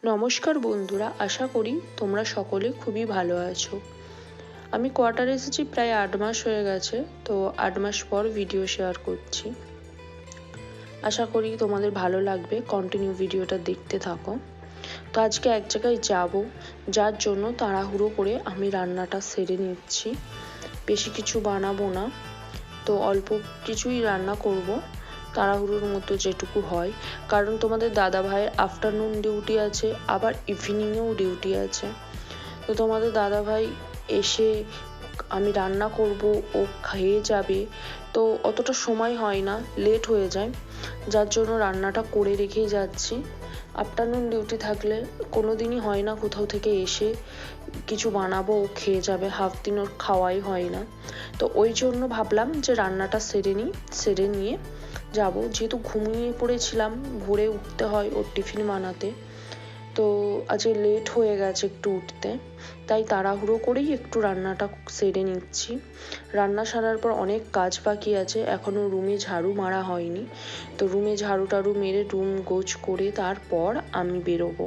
নমস্কার বন্ধুরা, আশা করি তোমরা সকলে খুবই ভালো আছো। আমি কোয়ার্টারে এসেছি প্রায় 8 মাস হয়ে গেছে, তো 8 মাস পর ভিডিও শেয়ার করছি। আশা করি তোমাদের ভালো লাগবে, কন্টিনিউ ভিডিওটা দেখতে থাকো। তো আজকে এক জায়গায় যাব, যার জন্য তাড়াহুড়ো করে আমি রান্নাটা সেরে নিচ্ছি। বেশি কিছু বানাবো না, তো অল্প কিছুই রান্না করব, তাড়াহুড়োর মতো যেটুকু হয়। কারণ তোমাদের দাদা ভাইয়ের আফটারনুন ডিউটি আছে, আবার ইভিনিংয়েও ডিউটি আছে। তো তোমাদের দাদা ভাই এসে আমি রান্না করব, ও খেয়ে যাবে, তো অতটা সময় হয় না, লেট হয়ে যায়, যার জন্য রান্নাটা করে রেখেই যাচ্ছি। আফটারনুন ডিউটি থাকলে কোনো দিনই হয় না কোথাও থেকে এসে কিছু বানাবো ও খেয়ে যাবে, হাফ দিন ওর খাওয়াই হয় না। তো ওই জন্য ভাবলাম যে রান্নাটা সেরে নিয়ে যাব, যেহেতু ঘুমিয়ে পড়েছিলাম, ভোরে উঠতে হয় ওর টিফিন বানাতে। তো আজকে লেট হয়ে গেছে একটু উঠতে, তাই তাড়াহুড়ো করেই একটু রান্নাটা সেরে নিচ্ছি। রান্না সারার পর অনেক কাজ বাকি আছে, এখনও রুমে ঝাড়ু মারা হয়নি। তো রুমে ঝাড়ু টাড়ু মেরে রুম গোছ করে তারপর আমি বেরোবো।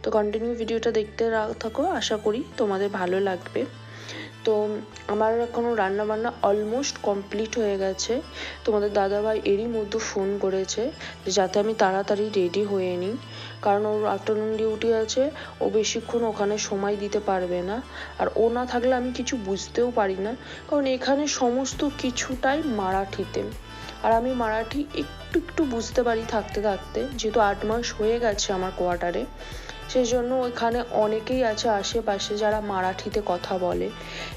তো কন্টিনিউ ভিডিওটা দেখতে থাকো, আশা করি তোমাদের ভালো লাগবে। তো আমার এখনও রান্নাবান্না অলমোস্ট কমপ্লিট হয়ে গেছে। তোমাদের দাদাভাই এরই মধ্যে ফোন করেছে যাতে আমি তাড়াতাড়ি রেডি হয়ে নিই, কারণ ওর আফটারনুন ডিউটি আছে, ও বেশিক্ষণ ওখানে সময় দিতে পারবে না। আর ও না থাকলে আমি কিছু বুঝতেও পারি না, কারণ এখানে সমস্ত কিছুটাই মারাঠিতে, আর আমি মারাঠি একটু একটু বুঝতে পারি থাকতে থাকতে, যেহেতু 8 মাস হয়ে গেছে আমার কোয়ার্টারে। সেই জন্য ওইখানে অনেকেই আছে আশেপাশে যারা মারাঠিতে কথা বলে।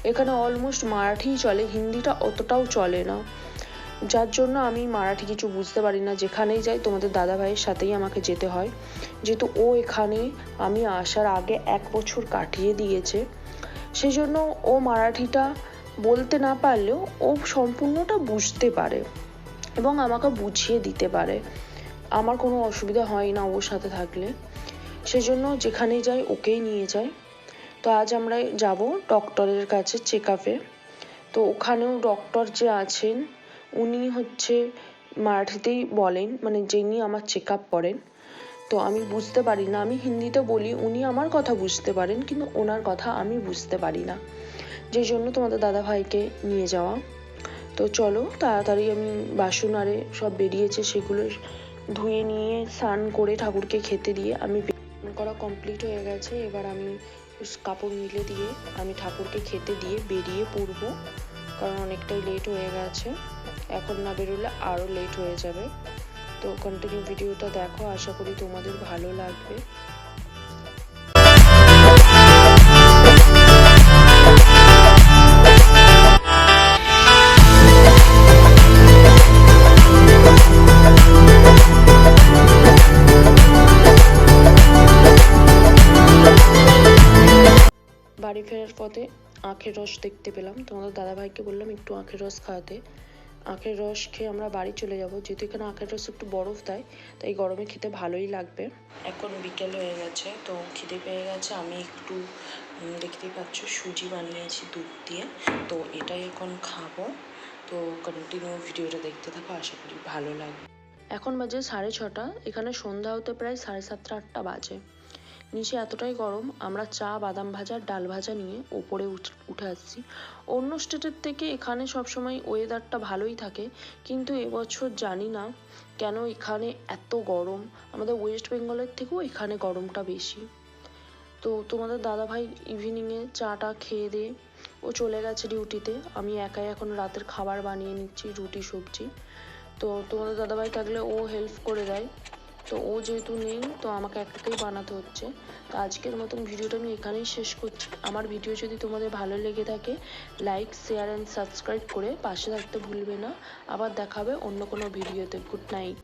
এখানে অলমোস্ট মারাঠিই চলে, হিন্দিটা অতটাও চলে না, যার জন্য আমি মারাঠি কিছু বুঝতে পারি না। যেখানেই যাই তোমাদের দাদা ভাইয়ের সাথেই আমাকে যেতে হয়, যেহেতু ও এখানে আমি আসার আগে 1 বছর কাটিয়ে দিয়েছে। সেই জন্য ও মারাঠিটা বলতে না পারলেও ও সম্পূর্ণটা বুঝতে পারে এবং আমাকে বুঝিয়ে দিতে পারে। আমার কোনো অসুবিধা হয় না ওর সাথে থাকলে, সেজন্য যেখানেই যাই ওকেই নিয়ে যাই। তো আজ আমরা যাব ডক্টরের কাছে চেক আপে। তো ওখানেও ডক্টর যে আছেন উনি হচ্ছে মারাঠিতেই বলেন, মানে যিনি আমার চেক আপ করেন। তো আমি বুঝতে পারি না, আমি হিন্দিতে বলি, উনি আমার কথা বুঝতে পারেন কিন্তু ওনার কথা আমি বুঝতে পারি না, যেই জন্য তোমাদের দাদা ভাইকে নিয়ে যাওয়া। তো চলো তাড়াতাড়ি, আমি বাসন আরে সব বেরিয়েছে সেগুলো ধুয়ে নিয়ে স্নান করে ঠাকুরকে খেতে দিয়ে আমি করা কমপ্লিট হয়ে গেছে। এবার আমি কাপড় মিলে দিয়ে আমি ঠাকুরকে খেতে দিয়ে বেরিয়ে পড়বো, কারণ অনেকটাই লেট হয়ে গেছে, এখন না বেরোলে আরও লেট হয়ে যাবে। তো কন্টিনিউ ভিডিওটা দেখো, আশা করি তোমাদের ভালো লাগবে। বাড়ি ফেরার পথে আখের রস দেখতে পেলাম, তোমাদের দাদাভাইকে বললাম একটু আখের রস খাওয়াতে। আখের রস খেয়ে আমরা বাড়ি চলে যাব, যেহেতু এখানে আখের রস একটু বরফ দেয়, তাই গরমে খেতে ভালোই লাগবে। এখন বিকেল হয়ে গেছে, তো খিদে পেয়ে গেছে। আমি একটু দেখতেই পাচ্ছ সুজি বানিয়েছি দুধ দিয়ে, তো এটাই এখন খাবো। তো কন্টিনিউ ভিডিওটা দেখতে থাকো, আশা করি ভালো লাগবে। এখন বাজে 6:30, এখানে সন্ধ্যা হতে প্রায় 7:30 8টা বাজে। নিচে এতটাই গরম, আমরা চা, বাদাম ভাজা, ডাল ভাজা নিয়ে ওপরে উঠে আসছি। অন্য স্টেটের থেকে এখানে সবসময় ওয়েদারটা ভালোই থাকে, কিন্তু এবছর জানি না কেন এখানে এত গরম। আমাদের ওয়েস্ট বেঙ্গলের থেকেও এখানে গরমটা বেশি। তো তোমাদের দাদাভাই ইভিনিংয়ে চাটা খেয়ে দিয়ে ও চলে গেছে ডিউটিতে, আমি একাই এখন রাতের খাবার বানিয়ে নিচ্ছি, রুটি সবজি। তো তোমাদের দাদাভাই থাকলে ও হেল্প করে দেয়, তো ও যেহেতু নেই তো আমাকে একটাতেই বানাতে হচ্ছে। তো আজকের মতন ভিডিওটা আমি এখানেই শেষ করছি। আমার ভিডিও যদি তোমাদের ভালো লেগে থাকে, লাইক, শেয়ার অ্যান্ড সাবস্ক্রাইব করে পাশে থাকতে ভুলবে না। আবার দেখাবে অন্য কোনো ভিডিওতে। Good night.